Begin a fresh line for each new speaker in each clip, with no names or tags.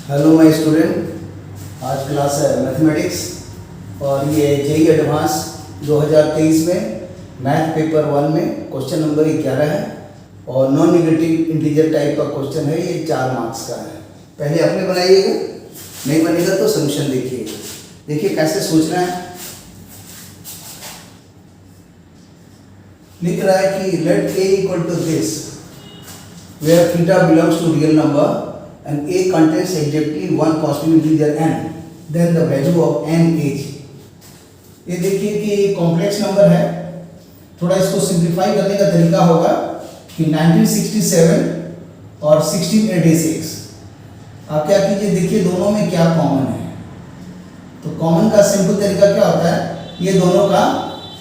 Hello my student, आज class है mathematics और ये जेई एडवांस 2023 में मैथ पेपर 1 में क्वेश्चन नंबर 11 है और नॉन नेगेटिव इंटीजर टाइप का क्वेश्चन है। ये 4 मार्क्स का है। पहले अपने बनाइएगा, नहीं बनेगा तो सोल्यूशन देखिएगा। देखिए कैसे सोचना है। लिख रहा है कि let a equal to this where theta belongs to real number and a contains exactly one positive integer n, then the value of n is। ये देखिए कि कॉम्प्लेक्स नंबर है। थोड़ा इसको सिंप्लीफाई करने का तरीका होगा कि 1967 और 1686 आप क्या कीजिए, देखिए दोनों में क्या कॉमन है। तो कॉमन का सिंपल तरीका क्या होता है, ये दोनों का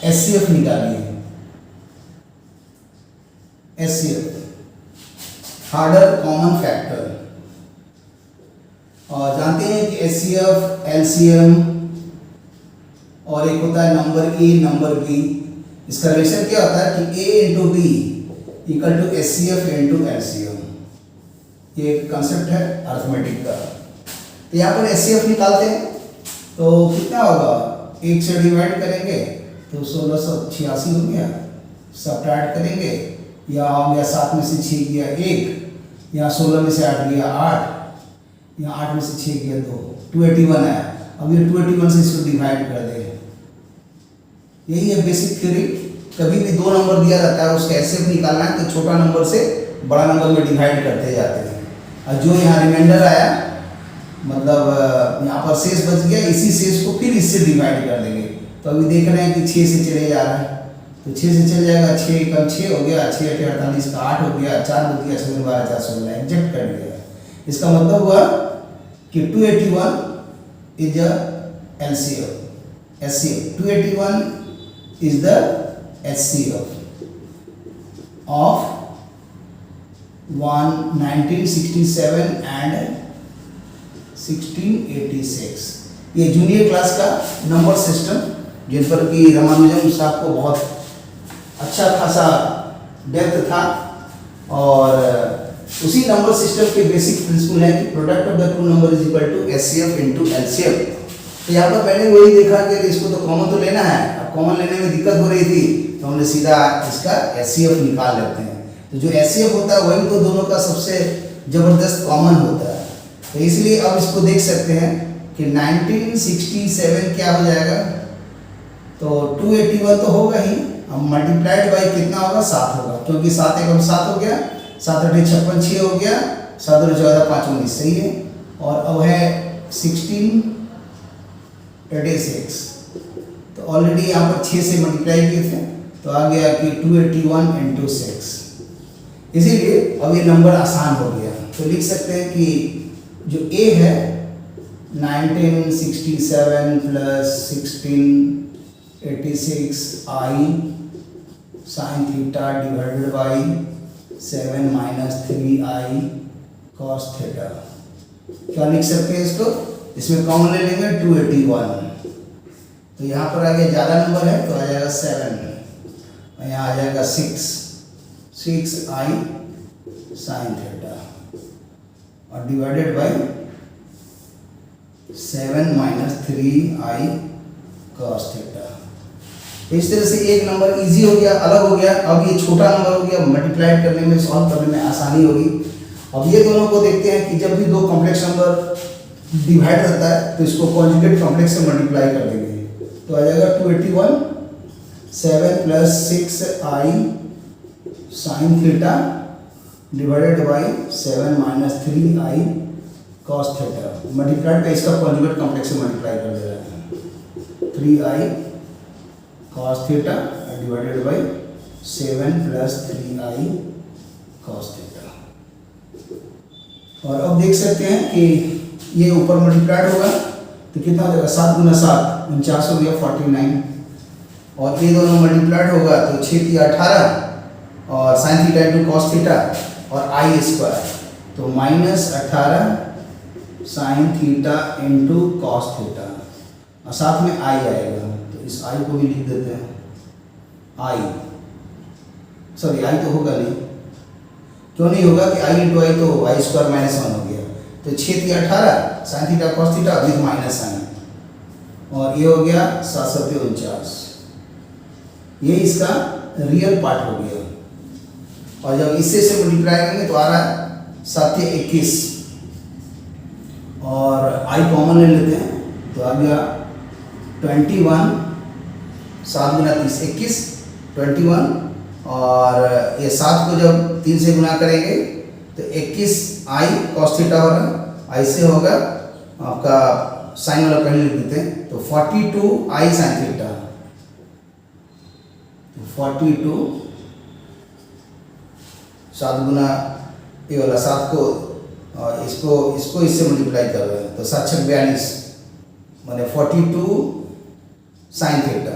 एचसीएफ निकालिए। एचसीएफ हार्डर कॉमन फैक्टर, और जानते हैं कि एचसीएफ एलसीएम और एक होता है नंबर ए नंबर बी। इसका रिलेशन क्या होता है कि A into B equal to HCF into LCM. ये एक कंसेप्ट है अर्थमेटिक का। तो यहाँ पर एचसीएफ निकालते हैं तो कितना होगा, 1 से डिवाइड करेंगे तो 1686 हो गया। सब्ट्रैक्ट करेंगे, या हो गया 7 में से 6 गया 1, यहाँ 16 में से 8 गया 8, यहाँ 8 में से 6 गया 2, 281 आया। अब ये 281 से इसको डिवाइड कर दे। यही है बेसिक थ्योरी। कभी भी 2 नंबर दिया जाता है, उसका एचसीएफ निकालना है तो छोटा नंबर से बड़ा नंबर में डिवाइड करते जाते हैं। और जो यहाँ रिमाइंडर आया, मतलब यहाँ पर शेष बच गया, इसी शेष को फिर इससे डिवाइड कर देंगे। तो अभी देख रहे हैं कि 6 से चले जा रहा है, तो 6 से चल जाएगा, 6 कम 6 हो गया, 6 8 48 का 8 हो गया, 4 बच गया, 6 12 4 16 एग्जैक्ट कर दिया। इसका मतलब हुआ कि 281 is the LCM, HCF 281 is the HCF of 1967 and 1686। ये जूनियर क्लास का नंबर सिस्टम, जिन पर कि रामानुजन साहब को बहुत अच्छा खासा डेप्थ था, और उसी नंबर सिस्टम के बेसिक प्रिंसिपल है कि product of the two number is equal to HCF into LCM. तो यहाँ पर मैंने वही देखा कि इसको तो कॉमन तो लेना है। अब कॉमन लेने में दिक्कत हो रही थी तो हमने सीधा इसका एचसीएफ निकाल लेते हैं। तो जो एचसीएफ होता है वही तो दोनों का सबसे जबरदस्त कॉमन होता है। तो इसलिए अब इसको देख सकते हैं कि 1967 क्या हो जाएगा, तो 281 तो होगा ही, अब मल्टीप्लाइड बाई कितना होगा, 7 होगा, क्योंकि 7 एकम 7 हो गया, 7 8 56 6 हो गया, 7 2 14 5 19 सही है। और अब है 1686, तो ऑलरेडी यहाँ पर 6 से मल्टीप्लाई किए थे तो आ गया कि 281 इंटू 6। इसीलिए अब ये नंबर आसान हो गया। तो लिख सकते हैं कि जो A है 1967 plus 1686 I sine theta divided by 7 minus 3I cos theta. क्या लिख सकते हैं इसको, इसमें कॉमन ले लेंगे 281, तो यहाँ पर आगे ज़्यादा नंबर है तो आ जाएगा 7, और यहाँ आ जाएगा 6I साइन थीटा और divided by 7 minus 3I cos theta. इस तरह से एक नंबर इजी हो गया, अलग हो गया। अब ये छोटा नंबर हो गया, मल्टीप्लाई करने में, सॉल्व करने में आसानी होगी। अब ये दोनों को देखते हैं कि जब भी 2 कॉम्प्लेक्स नंबर डिवाइड रहता है तो इसको कॉन्जुगेट कॉम्प्लेक्स से मल्टीप्लाई कर देंगे। तो आ जाएगा 281 7 plus 6I sine theta divided by 7 minus 3I cos theta. Multiplied पे इसका कॉन्जुगेट कॉम्प्लेक्स से मल्टीप्लाई कर दे रहा है, 3I cos theta divided by 7 plus 3I cos theta. और अब देख सकते हैं कि ये ऊपर मल्टीप्लाइड होगा तो कितना हो जाएगा, 7 गुना 7 49 हो गया 49, और ये दोनों मल्टीप्लाइड होगा तो 6 3 18 और sine theta into cos theta और I स्क्वायर, तो minus 18 sine theta into cos theta, और साथ में I आएगा। इस I को भी लिख देते हैं, I तो होगा नहीं, क्यों नहीं होगा कि I इंटू I तो I स्क्वायर माइनस 1 हो गया। तो 6 3 18 sine theta cos theta with minus sine, और ये हो गया 749। ये इसका रियल पार्ट हो गया। और जब इससे से मल्टीप्लाई करेंगे तो आ रहा है 7 या 21, और आई कॉमन ले लेते हैं तो आ गया 21, 7 गुना 30 21, 21, और ये 7 को जब 3 से गुना करेंगे तो 21 आई कॉस थीटा हो रहा है, आई से होगा आपका साइन वाला पहले लिख देते हैं तो 42 आई साइन थीटा, 42 7 गुना ये वाला 7 को इसको इससे मल्टीप्लाई कर रहे हैं तो 7 6 42 माने 42 साइन थीटा,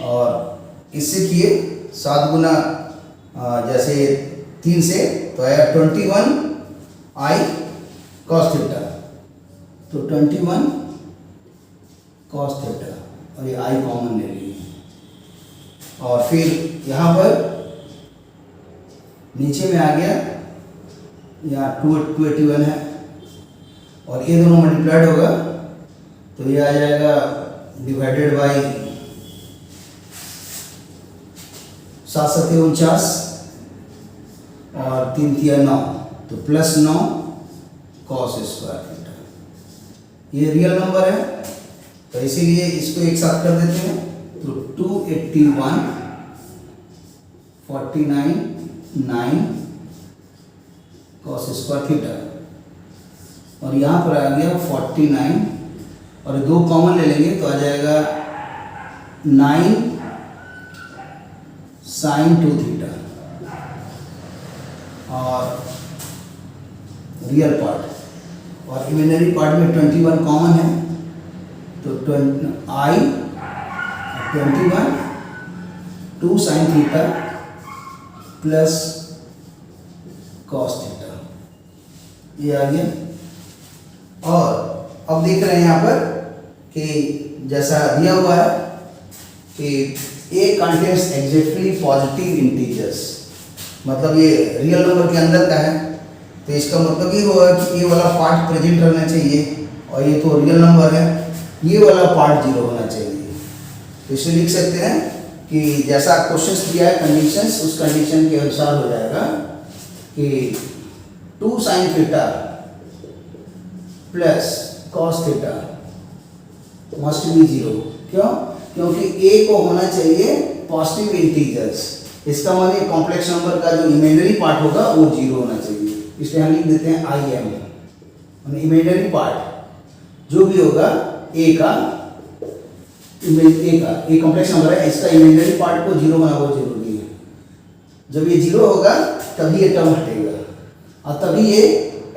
और इससे किए 7 गुना जैसे 3 से तो आया 21 आई कॉस थीटा, तो 21 कॉस थीटा, और ये आई कॉमन ले लिए। और फिर यहाँ पर नीचे में आ गया, यहाँ 281 है, और ये दोनों मल्टीप्लाइड होगा तो ये आ जाएगा डिवाइडेड बाई 7 7 49, और 3 3 9 तो प्लस 9 कॉस स्क्वायर थीटा। ये रियल नंबर है तो इसीलिए इसको एक साथ कर देते हैं तो 281 49 9 कॉस स्क्वायर थीटा, और यहाँ पर आ गया 49, और 2 कॉमन ले लेंगे तो आ जाएगा 9 साइन 2 थीटा, और रियल पार्ट, और इमेजिनरी पार्ट में 21 कॉमन है तो आई 21 2 sine theta plus cos theta, ये आ गया। और अब देख रहे हैं यहाँ पर कि जैसा दिया हुआ है कि A contains exactly positive integers, मतलब ये रियल नंबर के अंदर का है तो इसका मतलब ये होगा कि ये वाला पार्ट प्रेजेंट रहना चाहिए, और ये तो रियल नंबर है, ये वाला पार्ट 0 होना चाहिए। तो इसे लिख सकते हैं कि जैसा क्वेश्चन दिया है कंडीशंस, उस कंडीशन के अनुसार हो जाएगा कि 2 sine theta plus cos theta must be 0। क्यों? क्योंकि A को होना चाहिए पॉजिटिव इंटीजर्स, इसका मतलब कॉम्प्लेक्स नंबर का जो इमेजिनरी पार्ट होगा वो 0 होना चाहिए, इसलिए हम लिख देते हैं IM, इमेजिनरी पार्ट जो भी होगा A का कॉम्प्लेक्स नंबर है, इसका इमेजिनरी पार्ट को 0 होना बहुत जरूरी है। जब ये 0 होगा तभी ये टर्म हटेगा, और तभी ये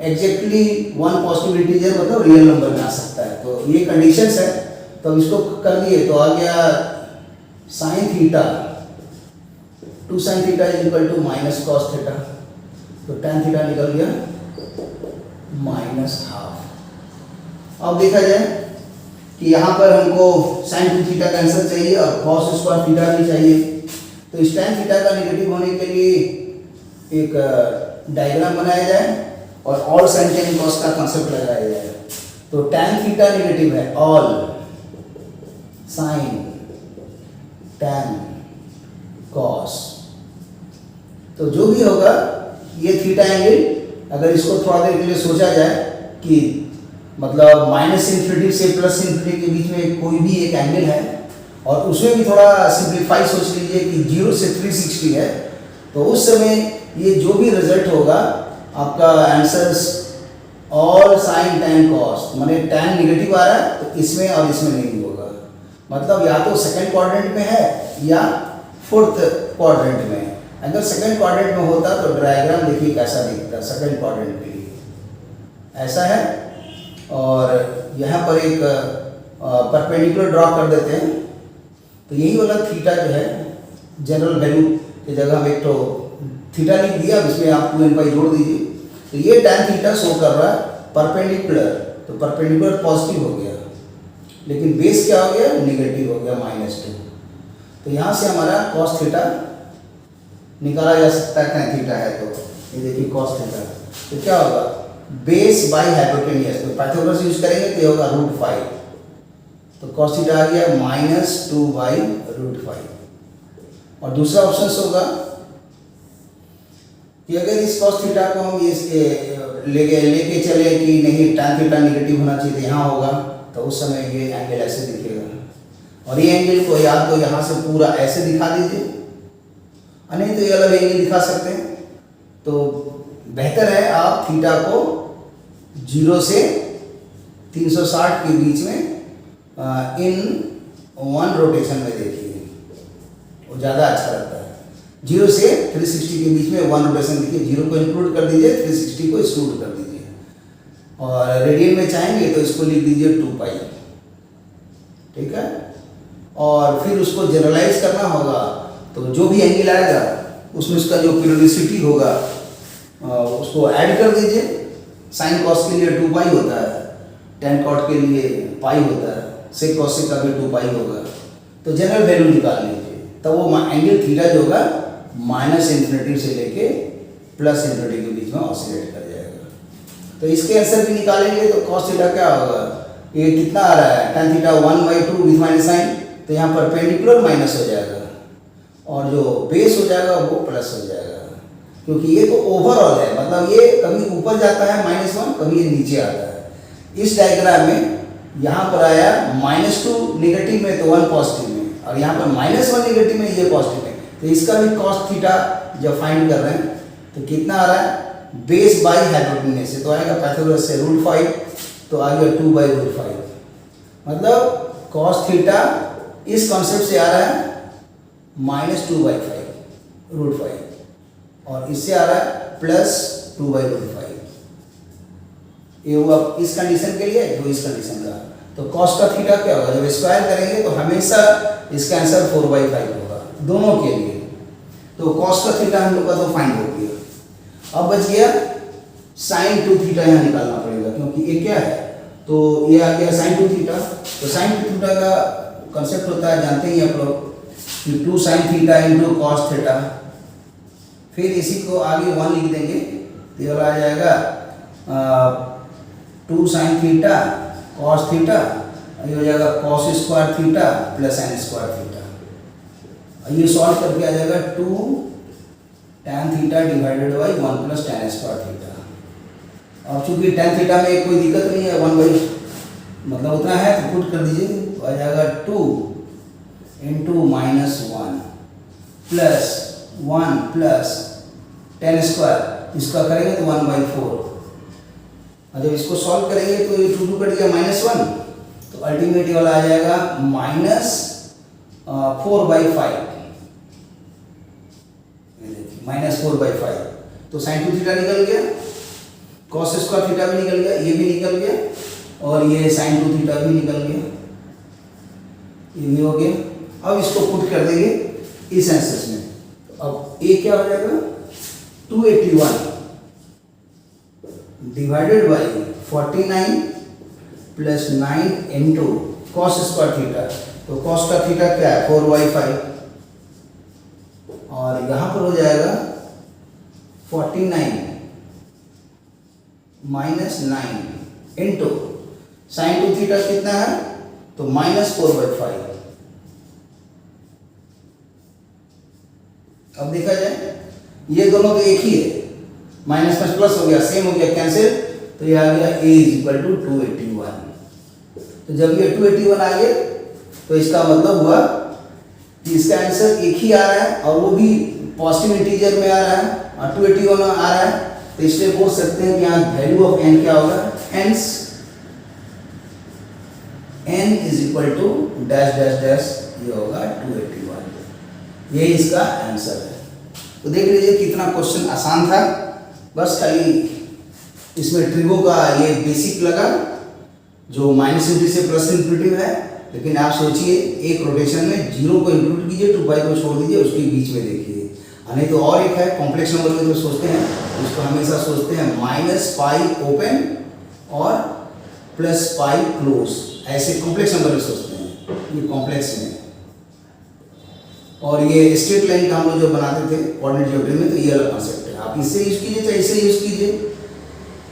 एग्जैक्टली 1 पॉजिटिव इंटीजर मतलब रियल नंबर में आ सकता है। तो ये कंडीशंस है, तो इसको कर दिए तो आ गया sine theta 2 sine theta is equal to minus cos theta, तो tan थीटा निकल गया -12। अब देखा जाए कि यहाँ पर हमको साइन 2 थीटा का आंसर चाहिए और कॉस स्क्वायर थीटा भी चाहिए, तो इस tan थीटा का नेगेटिव होने के लिए एक डायग्राम बनाया जाए और ऑल साइन tan कॉस का कॉन्सेप्ट लगाया जाए। तो tan थीटा नेगेटिव है, ऑल साइन tan कॉस, तो जो भी होगा ये थीटा एंगल, अगर इसको थोड़ा देर के लिए सोचा जाए कि मतलब माइनस इन्फिनिटी से प्लस इन्फिनिटी के बीच में कोई भी एक एंगल है, और उसमें भी थोड़ा सिंप्लीफाई सोच लीजिए कि 0 से 360 है, तो उस समय ये जो भी रिजल्ट होगा आपका answers all sine tan cos, माने tan नेगेटिव आ रहा है तो इसमें और इसमें नहीं होगा, मतलब या तो सेकंड क्वाड्रेंट में है या फोर्थ क्वाड्रेंट में। अगर सेकंड क्वाड्रेंट में होता तो डायग्राम देखिए कैसा दिखता, सेकंड क्वाड्रेंट के लिए ऐसा है, और यहाँ पर एक परपेंडिकुलर ड्रॉ कर देते हैं, तो यही वाला थीटा जो है जनरल वैल्यू की जगह में एक तो थीटा लिख दिया, इसमें आप 2n जोड़ दीजिए, तो ये tan थीटा शो कर रहा है परपेंडिकुलर, तो परपेंडिकुलर पॉजिटिव हो गया, लेकिन बेस क्या हो गया, नेगेटिव हो गया -2। तो यहाँ से हमारा cos थीटा निकाला जा सकता है tan थीटा है तो। ये देखिए cos थीटा, तो क्या होगा बेस बाई हाइपोटेनियस, तो पाइथागोरस यूज करेंगे तो ये होगा √5, तो cos थीटा आ गया -2/√5। और दूसरा ऑप्शन होगा कि अगर इस cos थीटा को हम इस लेके चले कि नहीं tan थीटा नेगेटिव होना चाहिए, तो यहाँ होगा, तो उस समय ये एंगल ऐसे दिखेगा। और ये एंगल को या तो यहाँ से पूरा ऐसे दिखा दीजिए, नहीं तो ये अलग एंगल दिखा सकते हैं। तो बेहतर है आप थीटा को 0 से 360 के बीच में इन 1 रोटेशन में देखिए, वो ज़्यादा अच्छा लगता है। 0 से 360 के बीच में 1 रोटेशन देखिए, 0 को इंक्लूड कर दीजिए, 360 को एक्सक्लूड कर दीजिए, और रेडियन में चाहेंगे तो इसको लिख दीजिए 2π, ठीक है। और फिर उसको जनरलाइज करना होगा, तो जो भी एंगल आएगा उसमें उसका जो पीरियोडिसिटी होगा उसको ऐड कर दीजिए। साइन कॉस के लिए 2π होता है, tan कॉट के लिए पाई होता है, सेक कॉस का भी 2π होगा, तो जनरल वैल्यू निकाल लीजिए, तब वो एंगल थीटा जो होगा -∞ से लेके +∞ के बीच में ऑसिलेट कर जाएगा। तो इसके आंसर भी निकालेंगे तो cos थीटा क्या होगा, ये कितना आ रहा है tan theta 1/2 with minus sine, तो यहाँ पर परपेंडिकुलर माइनस हो जाएगा और जो बेस हो जाएगा वो प्लस हो जाएगा, क्योंकि ये तो ओवरऑल है, मतलब ये कभी ऊपर जाता है -1, कभी ये नीचे आता है। इस डायग्राम में यहाँ पर आया -2 नेगेटिव में तो 1 पॉजिटिव में, और यहाँ पर -1 नेगेटिव में ये पॉजिटिव है, तो इसका भी cos थीटा जब फाइंड कर रहे हैं तो कितना आ रहा है बेस बाई हाइपोटेन्यूज से, तो आएगा पाइथागोरस से √5, तो आ गया 2/√5, मतलब cos थीटा इस कॉन्सेप्ट से आ रहा है -2/5 और इससे आ रहा है +2/5। ये हुआ इस कंडीशन के लिए, जो इस कंडीशन का। तो cos का थीटा क्या होगा, जब स्क्वायर करेंगे तो हमेशा इसका आंसर 4/5 होगा दोनों के लिए। तो cos का थीटा हम लोग का तो फाइंड हो गया। अब बच गया sin 2 थीटा, यहाँ निकालना पड़ेगा क्योंकि ये क्या है, तो ये आ गया sin 2 थीटा। तो sin 2 थीटा का कंसेप्ट होता है, जानते ही आप लोग कि 2 sin theta into cos theta, फिर इसी को आगे 1 लिख देंगे, तो ये आ जाएगा 2 sin थीटा cos थीटा, ये हो जाएगा cos square theta plus sin square theta. ये सॉल्व करके आ जाएगा 2 tan theta divided by 1 plus tan square theta. अब चूंकि tan थीटा में कोई दिक्कत नहीं है, 1 मतलब उतना है तो पुट कर दीजिए, तो आ जाएगा 2 into -1 plus 1 plus tan square, इसका करेंगे तो 1/4, और जब इसको सॉल्व करेंगे तो ये 2 कट गया -1, तो अल्टीमेट वाला आ जाएगा -4/5, -4/5। तो sin 2 थीटा निकल गया, cos स्क्वायर थीटा भी निकल गया, ये भी निकल गया, और ये sin 2 थीटा भी निकल गया, ये भी हो गया। अब इसको पुट कर देंगे इस आंसर में, तो अब ये क्या हो जाएगा 281 divided by 49 plus 9 into cos square theta. तो cos का थीटा क्या है 4/5, और यहाँ पर हो जाएगा 49 माइनस 9 इंटू sin 2 थीटा कितना है, तो -4/5। अब देखा जाए ये दोनों तो एक ही है, माइनस में प्लस हो गया, सेम हो गया, कैंसिल, तो ये आ गया a = 281। तो जब ये 281 आ गया तो इसका मतलब हुआ कि इसका आंसर एक ही आ रहा है, और वो भी पॉजिटिव इंटीजर में आ रहा है, और 281 आ रहा है, तो इसलिए बोल सकते हैं कि यहाँ वैल्यू ऑफ n क्या होगा, hence n = dash dash dash, ये होगा 281। ये इसका आंसर है। तो देख लीजिए कितना क्वेश्चन आसान था, बस खाली इसमें ट्रिगो का ये बेसिक लगा जो -∞ से +∞ है, लेकिन आप सोचिए एक रोटेशन में 0 को इंक्लूड कीजिए, 2π को छोड़ दीजिए, उसके बीच में देखिए। नहीं तो और एक है कॉम्प्लेक्स नंबर में जो सोचते हैं उसको हमेशा सोचते हैं -π ओपन और +π क्लोज, ऐसे कॉम्प्लेक्स नंबर में सोचते हैं, ये कॉम्प्लेक्स में। और ये स्ट्रेट लाइन का हम लोग जो बनाते थे कोऑर्डिनेट ज्योमेट्री में, तो ये वाला कॉन्सेप्ट है। आप इससे यूज़ कीजिए चाहे इससे यूज़ कीजिए।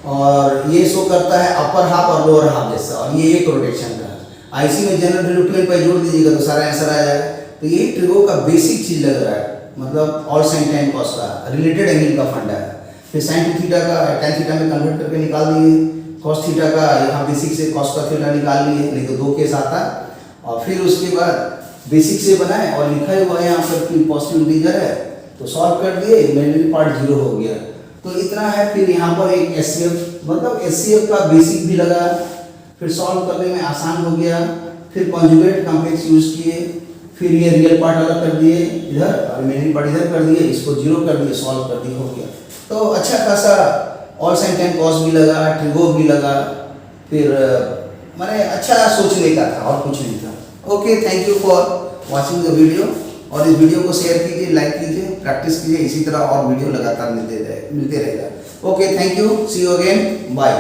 और ये शो करता है अपर हाफ और लोअर हाफ जैसा, और ये एक रोटेशन का। आईसी में जनरल वैल्यू 12 पर जोड़ दीजिएगा तो सारा आंसर आ जाएगा। तो ये ट्रिगो का बेसिक चीज़ लग रहा है, मतलब ऑल साइन टेन कॉस का रिलेटेड एंगल का फंडा है। फिर साइन टू थीटा का टेन थीटा में कन्वर्ट करके निकाल दिए, कॉस थीटा का यहाँ बेसिक से कॉस का थीटा निकाल लिए, नहीं तो 2 केस आता। और फिर उसके बाद बेसिक से बनाए और लिखा हुआ है यहाँ पर कि पॉजिटिव इंटीजर है, तो सॉल्व कर दिए, इमेजिनरी पार्ट 0 हो गया। तो इतना है। फिर यहाँ पर एक एचसीएफ मतलब एचसीएफ का बेसिक भी लगा, फिर सॉल्व करने में आसान हो गया। फिर कॉन्जुगेट कॉम्प्लेक्स यूज किए, फिर ये रियल पार्ट अलग कर दिए इधर और इमेजिनरी पार्ट इधर कर दिए, इसको 0 कर दिए, सॉल्व कर दिए, हो गया। तो अच्छा खासा ऑल साइन टेन कॉस भी लगा, ट्रिगो भी लगा। फिर मैंने अच्छा सोचने का था और कुछ नहीं था। Okay, thank you for watching the video. और इस वीडियो को शेयर कीजिए, लाइक कीजिए, प्रैक्टिस कीजिए, इसी तरह और वीडियो लगातार मिलते रहेगा। Okay, thank you, see you again, bye.